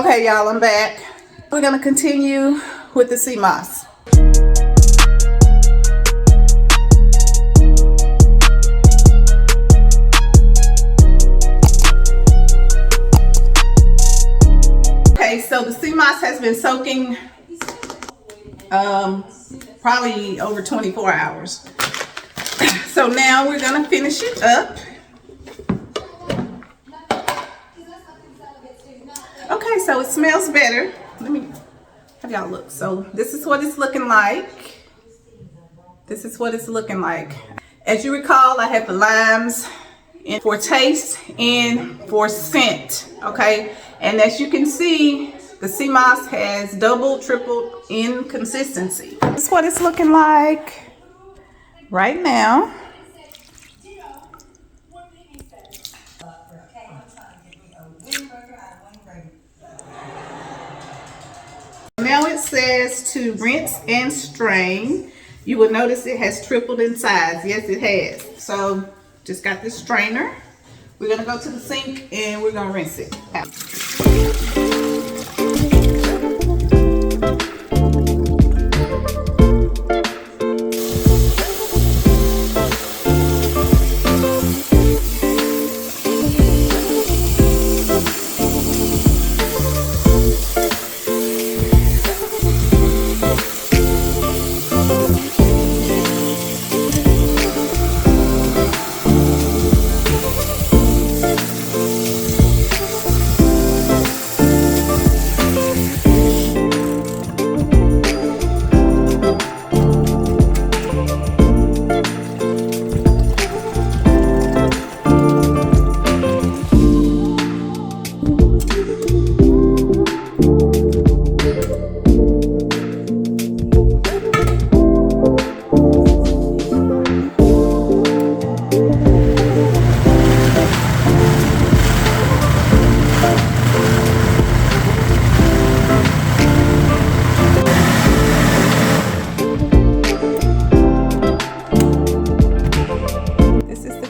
Okay, y'all, I'm back. We're gonna continue with the SEAMOSS. Okay, so the SEAMOSS has been soaking probably over 24 hours. So now we're gonna finish it up. Okay, so it smells better. Let me have y'all look. So this is what it's looking like. This is what it's looking like. As you recall, I had the limes in for taste and for scent. Okay, and as you can see, the SEAMOSS has doubled, tripled in consistency. This is what it's looking like right now. Now it says to rinse and strain. You will notice it has tripled in size. Yes, it has. So just got this strainer. We're gonna go to the sink and we're gonna rinse it out.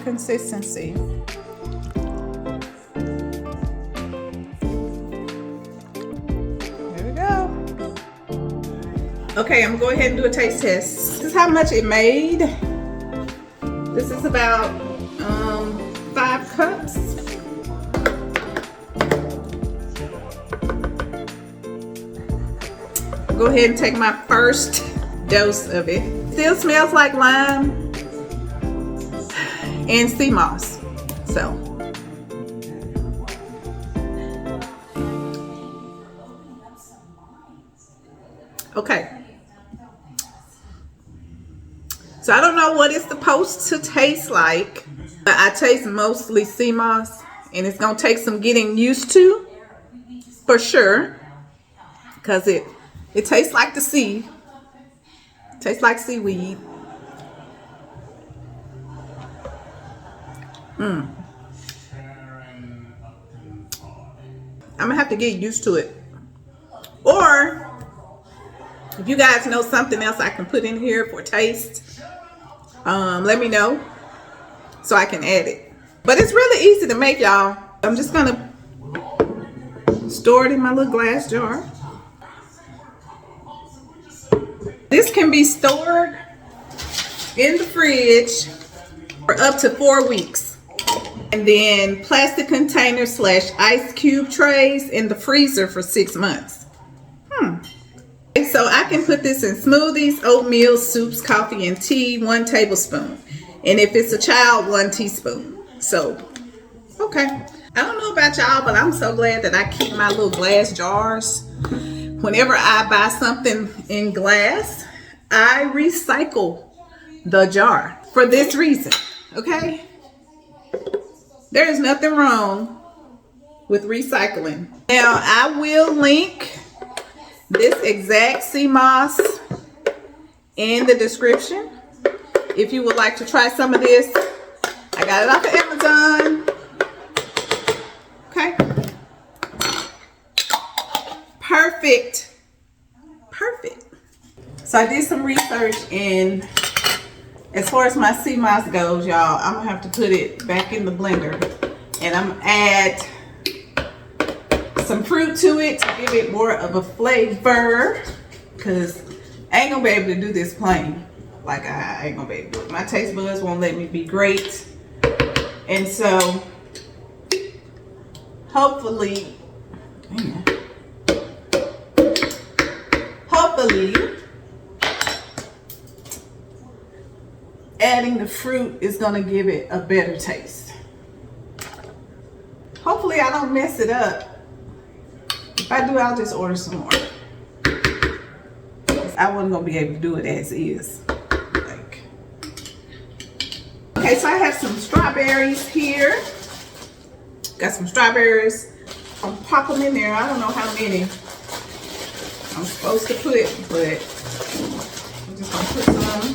Consistency. There we go. Okay, I'm gonna go ahead and do a taste test. This is how much it made. This is about 5 cups. Go ahead and take my first dose of it. Still smells like lime and SEAMOSS. So okay, so I don't know what it's supposed to taste like, but I taste mostly SEAMOSS, and it's gonna take some getting used to for sure, because it tastes like the sea. It tastes like seaweed. I'm gonna have to get used to it. Or if you guys know something else I can put in here for taste, let me know so I can add it. But it's really easy to make, y'all. I'm just gonna store it in my little glass jar. This can be stored in the fridge for up to 4 weeks. And then plastic containers / ice cube trays in the freezer for 6 months. So I can put this in smoothies, oatmeal, soups, coffee, and tea, 1 tablespoon. And if it's a child, 1 teaspoon. So, okay. I don't know about y'all, but I'm so glad that I keep my little glass jars. Whenever I buy something in glass, I recycle the jar for this reason, okay? There is nothing wrong with recycling. Now, I will link this exact SEAMOSS in the description if you would like to try some of this. I got it off of Amazon. Okay. Perfect. Perfect. So I did some research, and as far as my SEAMOSS goes, y'all, I'm gonna have to put it back in the blender, and I'm gonna add some fruit to it to give it more of a flavor, because I ain't gonna be able to do this plain. Like, I ain't gonna be able to do it. My taste buds won't let me be great. And so, hopefully, adding the fruit is gonna give it a better taste. Hopefully I don't mess it up. If I do, I'll just order some more. I wasn't gonna be able to do it as is. Okay, so I have some strawberries here. Got some strawberries. I'll pop them in there. I don't know how many I'm supposed to put, but I'm just gonna put some.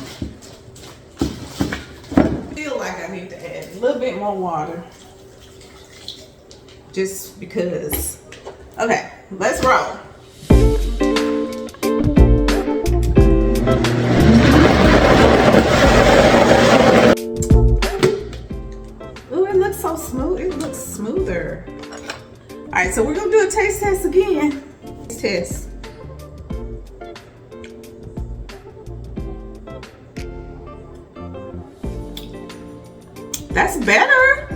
I feel like I need to add a little bit more water. Just because. Okay, let's roll. Ooh, it looks so smooth. It looks smoother. All right, so we're gonna do a taste test again. Taste test. That's better.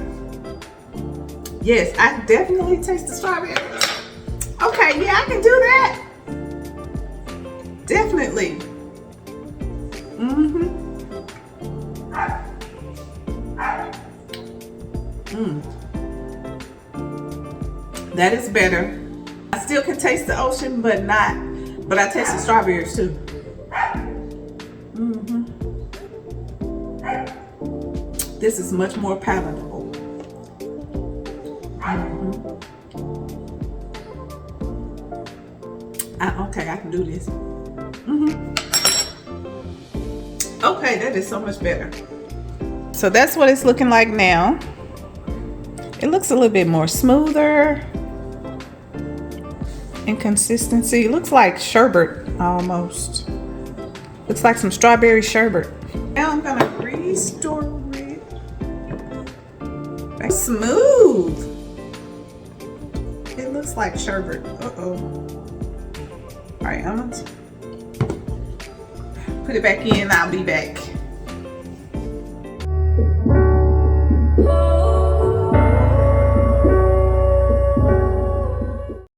Yes, I definitely taste the strawberry. Okay, yeah, I can do that. Definitely. That is better. I still can taste the ocean, but I taste the strawberries too. This is much more palatable. Okay, I can do this. Okay, that is so much better. So that's what it's looking like now. It looks a little bit more smoother in consistency. It looks like sherbet almost. Looks like some strawberry sherbet. Now I'm gonna restore it. That's smooth. It looks like sherbet. All right, I'm gonna put it back in. I'll be back.